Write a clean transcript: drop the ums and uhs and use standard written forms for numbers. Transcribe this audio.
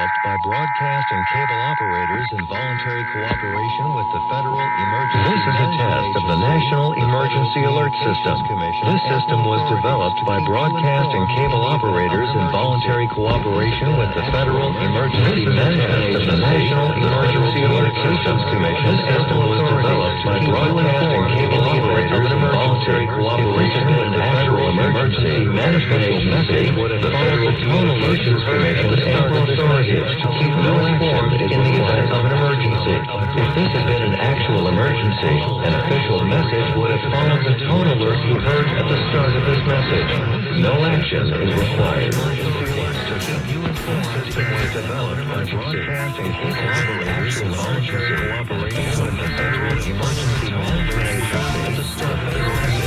developed by broadcast and cable operators in voluntary cooperation with the Federal Emergency This is a test of the National Emergency Alert System. This system was developed by broadcast and cable operators in voluntary cooperation with the Federal Emergency Management of the National Emergency Alert Systems Commission. This system was developed by broadcast and cable operators in voluntary cooperation with the Federal Emergency Management Agency. The Federal Tone Alert Commission ample authority to keep no action in the event of an emergency. If this had been an actual emergency, an official message would have followed the tone alert you heard at the start of this message. No action is required. Developed by broadcast and cable operators in voluntary cooperation with the Federal Emergency Management Agency at the start of this message.